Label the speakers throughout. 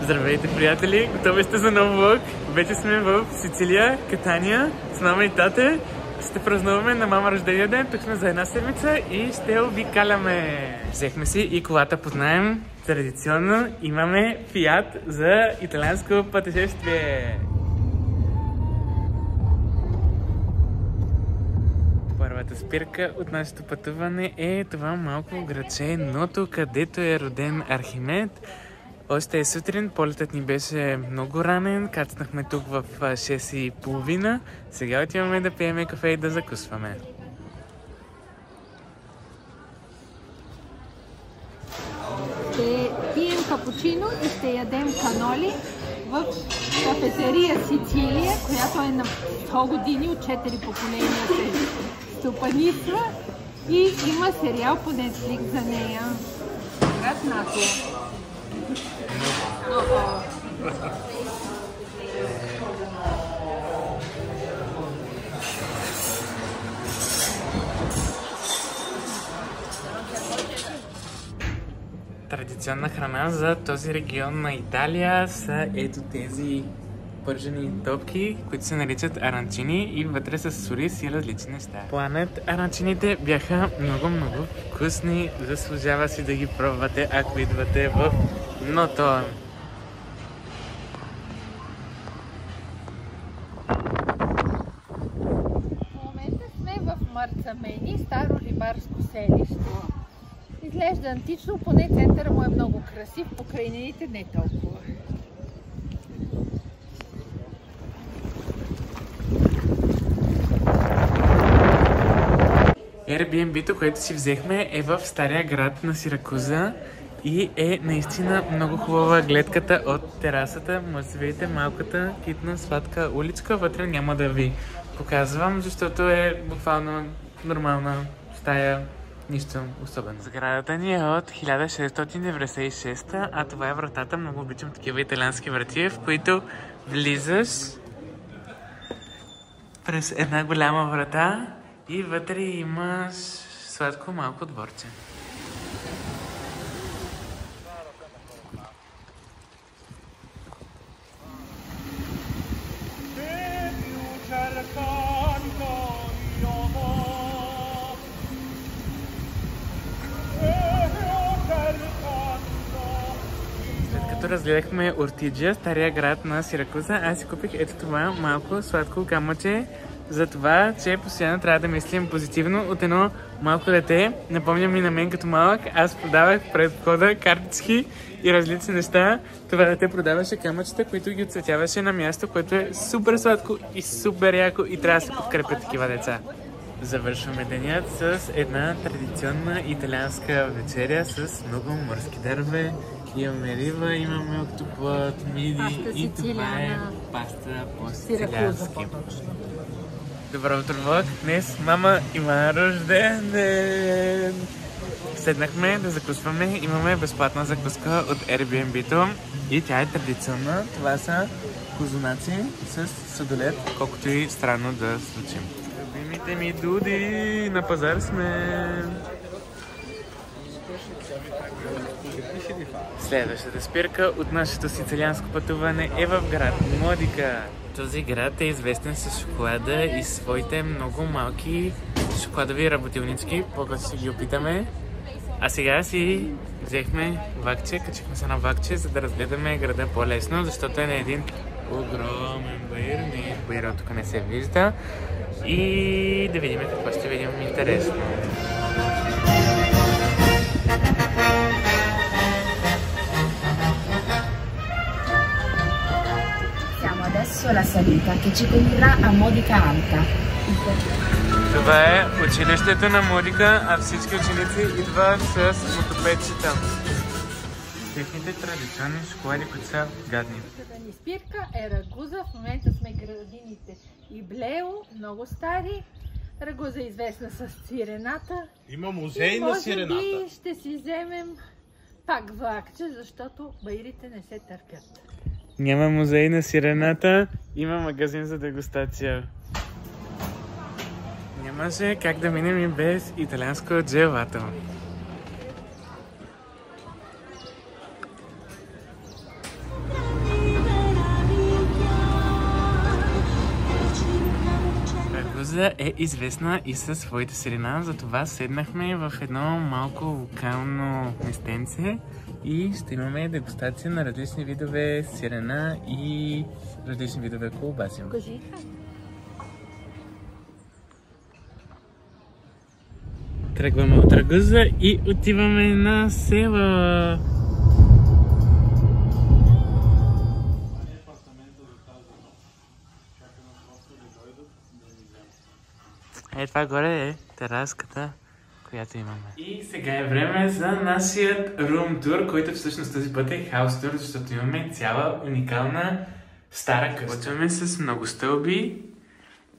Speaker 1: Здравейте, приятели! Готови сте за нов влог? Вече сме в Сицилия, Катания, с мама и тате. Ще празнуваме на мама рождения ден. Тук сме за една седмица и ще обикаляме. Взехме си и колата под наем. Традиционно имаме Фиат за италианско пътешествие. Първата спирка от нашето пътуване е това малко градче Ното, където е роден Архимед. Още е сутрин, полетът ни беше много ранен, кацнахме тук в 6:30. Сега отиваме да пиеме кафе и да закусваме.
Speaker 2: Ще пием капучино и ще ядем каноли в кафетерия Сицилия, която е на 100 години, от 4 поколения се стопанисва и има сериал по Netflix за нея. Град Нато.
Speaker 1: Традиционна храна за този регион на Италия са ето тези пържени топки, които се наричат аранчини и вътре са с ориз и различни неща. Планът аранчините бяха много вкусни, заслужава си да ги пробвате, ако идвате в Ното.
Speaker 2: В момента сме в Марцамени, старо рибарско селище. Изглежда антично, поне центъра му е много красив, покрайнините не толкова.
Speaker 1: Airbnb-то, което си взехме, е в стария град на Сиракуза и е наистина много хубава гледката от терасата. Може да видите малката китна сладка уличка. Вътре няма да ви показвам, защото е буквално нормална стая. Нищо особено. Сградата ни е от 1696, а това е вратата. Много обичам такива италиански врати, в които влизаш през една голяма врата и вътре имаш сладко малко дворче. Като разгледахме Ортиджия, стария град на Сиракуза, аз си купих ето това малко сладко камъче, за това, че постоянно трябва да мислим позитивно от едно малко дете. Напомня ми на мен като малък, аз продавах пред входа картички и различни неща. Това дете продаваше камъчета, които ги отцветяваше на място, което е супер сладко и супер яко и трябва да се подкрепят такива деца. Завършваме денят с една традиционна италианска вечеря с много морски дарове. Имаме риба, имаме октоплът, миди и това е паста по-сицилиански. Добро утро, влог! Днес мама има рожден ден! Седнахме да закусваме, имаме безплатна закуска от Airbnb-то и тя е традиционна. Това са козунаци с сладолед, колкото и странно да звучим. Любимите ми дуди! На пазар сме! Следващата спирка от нашето сицилианско пътуване е в град Модика. Този град е известен с шоколада и своите много малки шоколадови работилнички. По-късно си ги опитаме. А сега си взехме вакче, качихме се на вакче, за да разгледаме града по-лесно, защото е на един огромен баир. Баирът тук не се вижда. И да видим какво ще видим интересно.
Speaker 3: Adesso la salita che ci condurrà a Modica Alta.
Speaker 1: Това е училището на Модика, а всички ученици идват с мотопедчета. Техните традиционни шоколади, които са гадни.
Speaker 2: Следващата ни спирка е Рагуза. В момента сме градините Иблео, много стари. Рагуза е известна с сирената.
Speaker 4: Има музей на сирената.
Speaker 2: Може би ще си вземем пак влакче, защото баирите не се търпят.
Speaker 1: Няма музей на сирената, има магазин за дегустация. Нямаше как да минем и без италианско джелато. Ракуза е известна и със своите сирена, затова седнахме в едно малко локално местенце и ще имаме дегустация на различни видове сирена и различни видове колбаси.
Speaker 2: Кажи.
Speaker 1: Тръгваме от Ракуза и отиваме на село. Това горе е тераската, която имаме. И сега е време за нашият рум тур, който всъщност този път е хаус тур, защото имаме цяла уникална стара къща. Почваме с много стълби.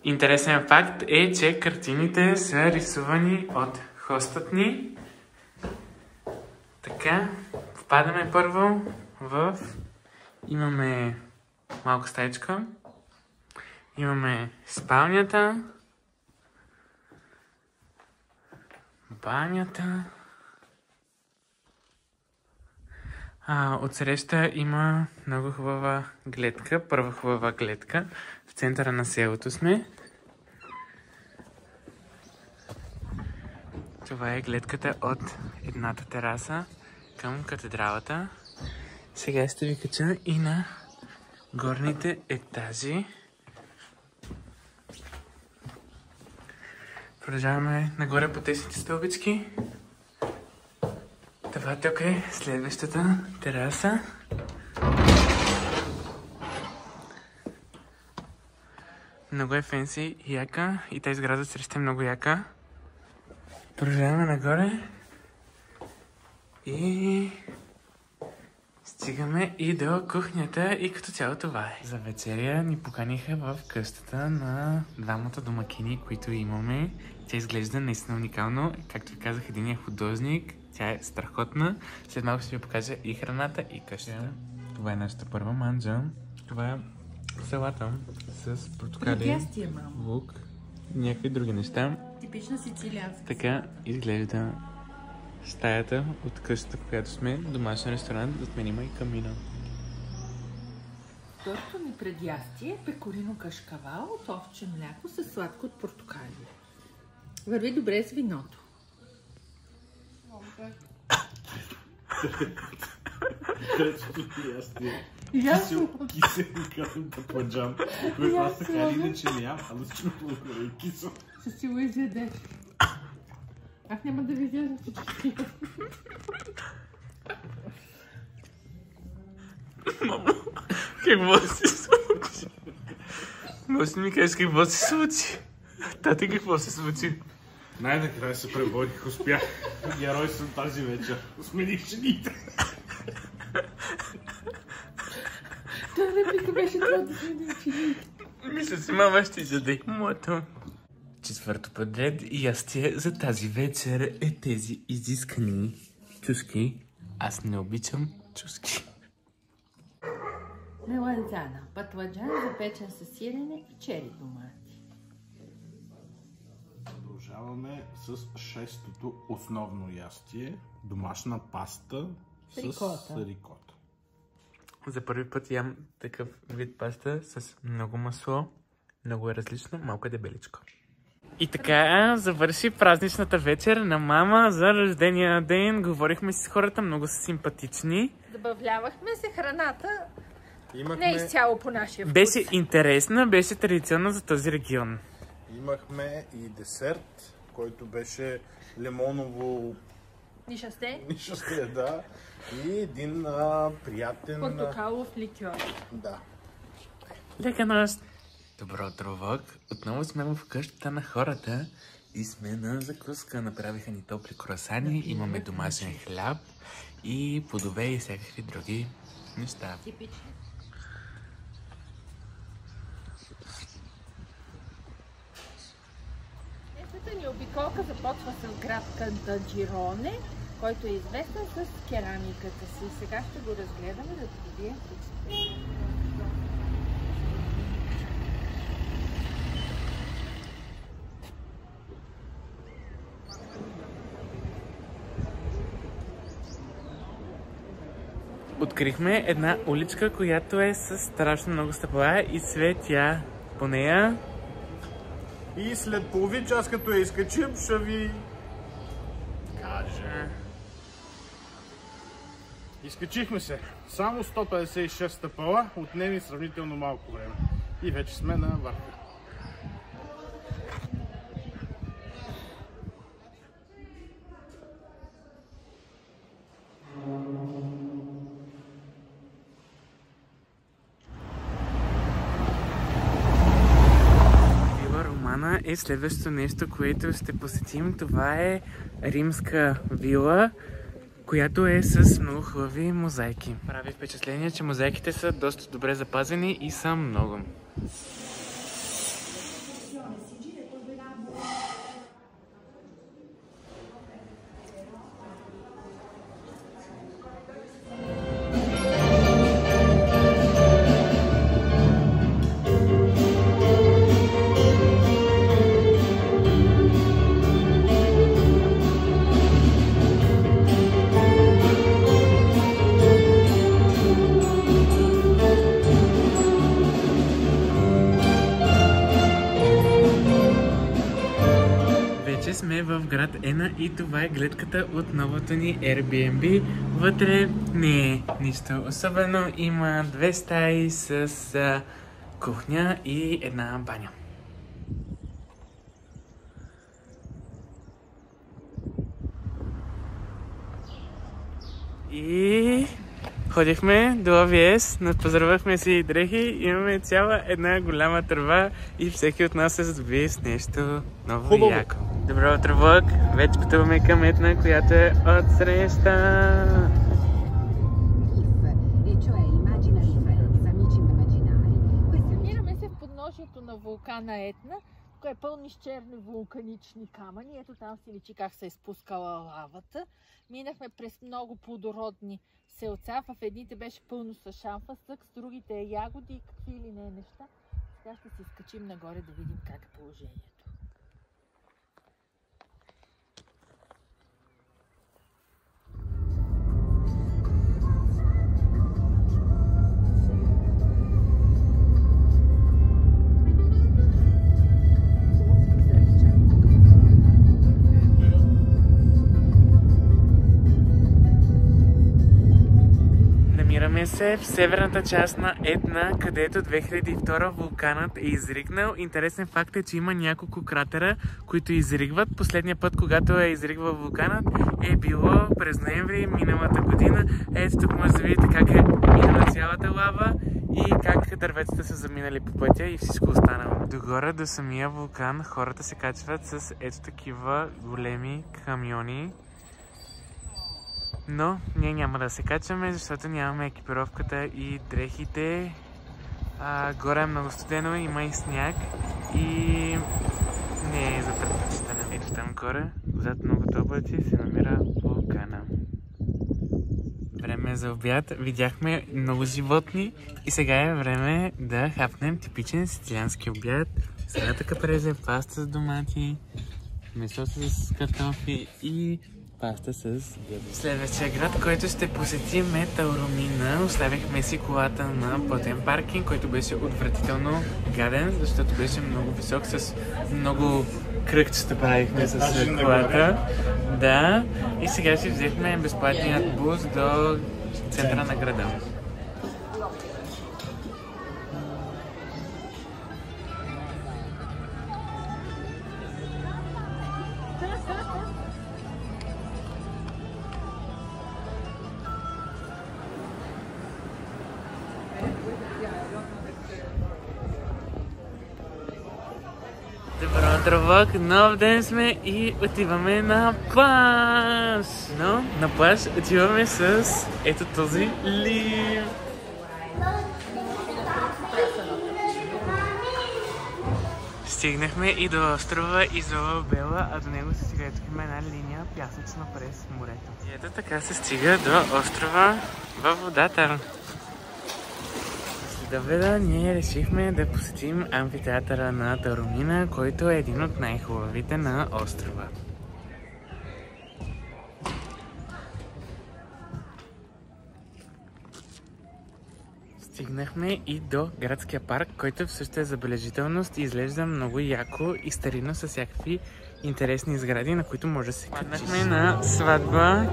Speaker 1: Интересен факт е, че картините са рисувани от хостът ни. Така, впадаме първо в... Имаме малка стаечка. Имаме спалнята. Банята. Отсреща има много хубава гледка. Първа хубава гледка. В центъра на селото сме. Това е гледката от едната тераса към катедралата. Сега ще ви кача и на горните етажи. Продължаваме нагоре по тесните стълбички. Това тук е следващата тераса. Много е фенси и яка. И тази сграда среща е много яка. Продължаваме нагоре. И стигаме и до кухнята и като цяло това е. За вечеря ни поканиха в къщата на двамата домакини, които имаме. Тя изглежда наистина уникално. Както ви казах, един е художник. Тя е страхотна. След малко ще ви покажа и храната, и къщата. Това е нашата първа манджа. Това е салата с портокали, лук, някакви други неща.
Speaker 2: Типична сицилианска.
Speaker 1: Така изглежда стаята от къщата, в която сме. Домашен ресторант, зад мен има и камина.
Speaker 2: Второто ми предястие е пекорино кашкавал от овче мляко със сладко от портокали. Върви добре с виното.
Speaker 4: Третото предястие. Киселка бакладжан, който аз така или иначе не ям, ама всичко толкова е кисел.
Speaker 2: Ще си го изядеш. Аз няма да ви изядам всички.
Speaker 1: Мамо, какво се случи? Може да ми кажеш какво се случи? Тати, какво се случи?
Speaker 4: Най-накрая се преборих, успях. Герой съм тази вечер. Смених жените.
Speaker 2: Това реплика беше това да сменим жените.
Speaker 1: Мисля си, мама ще изяде моето. Четвърто подред ястие за тази вечер е тези изискани чушки. Аз не обичам чушки.
Speaker 2: Меланзана, патладжан запечен със сирене и чери домати.
Speaker 4: Продължаваме с шестото основно ястие. Домашна паста с рикота.
Speaker 1: За първи път ям такъв вид паста с много масло. Много е различно, малко е дебеличко. И така завърши празничната вечер на мама за рождения ден. Говорихме си с хората, много са симпатични.
Speaker 2: Забавлявахме се, храната не е изцяло по нашия вкус.
Speaker 1: Беше интересна, беше традиционна за този регион.
Speaker 4: Имахме и десерт, който беше лимоново...
Speaker 2: Нишасте?
Speaker 4: Нишасте, да. И един приятен...
Speaker 2: Портокалов ликьор.
Speaker 4: Да.
Speaker 1: Лека нощ! Добро утро, Вок! Отново сме в къщата на хората и сме на закуска. Направиха ни топли круасани, имаме домашен хляб и плодове и всякакви други неща.
Speaker 2: Типично. Днешната ни обиколка започва с град Кантаджироне, който е известен с керамиката си. Сега ще го разгледаме, да видим впечатление.
Speaker 1: Открихме една уличка, която е с страшно много стъпала и цветя по нея.
Speaker 4: И след половин час, като я изкачим, ще ви кажа. Изкачихме се. Само 156 стъпала, отнеми сравнително малко време. И вече сме на върха.
Speaker 1: Вила Романа е следващото нещо, което ще посетим. Това е римска вила, която е с много хубави мозайки. Прави впечатление, че мозайките са доста добре запазени и са много. Сме в град Ена и това е гледката от новото ни Airbnb. Вътре не е нищо особено. Има 2 стаи с кухня и една баня. И ходихме до ОВС, напазарвахме си дрехи, имаме цяла една голяма тръба и всеки от нас се здоби с нещо много и яко. Добро утро, влог! Вече пътуваме към Етна, която е от среща.
Speaker 2: Намираме се в подножието на вулкана Етна, който е пълни с черни вулканични камъни. Ето там си личи как се е спускала лавата. Минахме през много плодородни селца. В едните беше пълно с шамфасък, с другите е ягоди и какви ли не неща. Сега ще се изкачим нагоре да видим как е положението.
Speaker 1: Намираме се в северната част на Етна, където 2002 вулканът е изригнал. Интересен факт е, че има няколко кратера, които изригват. Последния път, когато е изригвал вулканът, е било през ноември миналата година. Ето тук може да видите как е минала цялата лава и как дърветата са заминали по пътя и всичко останало. Догоре до самия вулкан хората се качват с ето такива големи камиони. Но ние няма да се качваме, защото нямаме екипировката и дрехите. Горе е много студено, има и сняг и не е за предпочитане. Ето там горе, зад многото облаци, се намира вулкана. Време е за обяд. Видяхме много животни и сега е време да хапнем типичен сицилиански обяд. Салата капрезе, паста с домати, месо с картофи и паста с ябълки. Следващия град, който ще посетим е Таоромина. Оставихме си колата на платен паркинг, който беше отвратително гаден, защото беше много висок, с много кръгчета правихме с колата. Да, и сега си взехме безплатният бус до центъра на града. Добро утро, влог! Нов ден сме и отиваме на плаж! Но на плаж отиваме с ето този лив. Стигнахме и до острова Изола Бела, а до него се стига ето една линия пясъчна през морето. И ето така се стига до острова във водата. След обеда ние решихме да посетим амфитеатъра на Таоромина, който е един от най-хубавите на острова. Стигнахме и до градския парк, който също е забележителност и изглежда много яко и старинно с всякакви интересни сгради, на които може да се качиш. Паднахме на сватба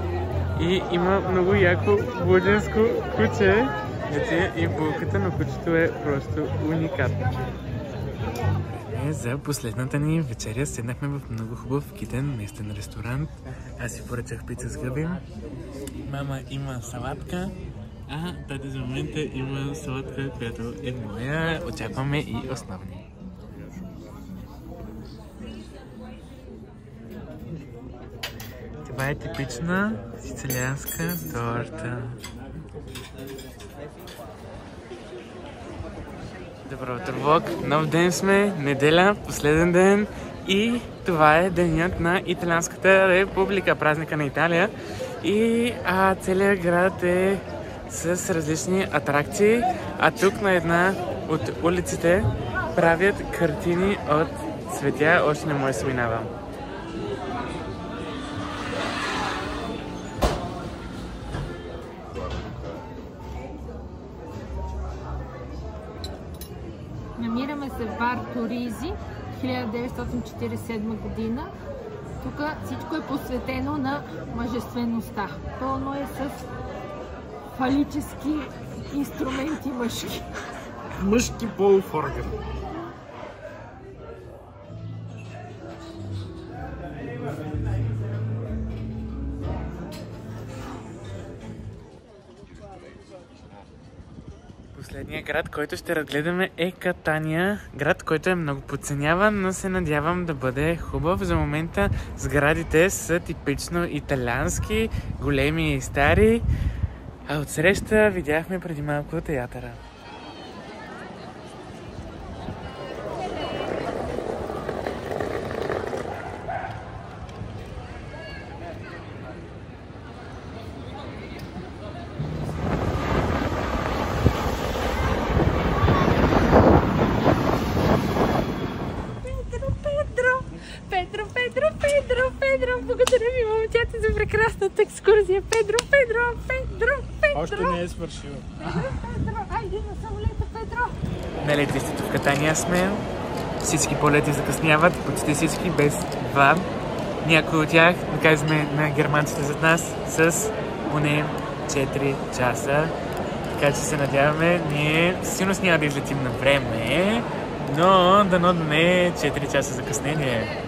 Speaker 1: и има много яко буденско куче. И булката на кучето е просто уникатно. За последната ни вечеря седнахме в много хубав китен местен ресторант. Аз си поръчах пица с гъби. Мама има салатка, а тата за момента има салатка, която е моя. Очакваме и основни. Това е типична сицилианска торта. Добро утро, влог! Нов ден сме, неделя, последен ден и това е денят на Италианската република, празника на Италия. И целият град е с различни атракции, а тук на една от улиците правят картини от цветя, още не може да се минава.
Speaker 2: Намираме се в бар Туризи, 1947 година. Тук всичко е посветено на мъжествеността. Пълно е с фалически инструменти мъжки.
Speaker 4: Мъжки полов орган.
Speaker 1: Последният град, който ще разгледаме е Катания. Град, който е много подценяван, но се надявам да бъде хубав. За момента сградите са типично италиански, големи и стари. А отсреща видяхме преди малко театъра.
Speaker 2: Педро, благодаря ви, момчета, за прекрасната екскурзия. Педро.
Speaker 4: Още не е свършила.
Speaker 2: Педро, айде на самолета, Педро.
Speaker 1: На летището в Катания сме. Всички полети закъсняват, почти всички без два. Някои от тях, да кажем на германците зад нас, с поне 4 часа. Така че се надяваме, ние силно няма да излетим на време, но дано да не е 4 часа закъснение.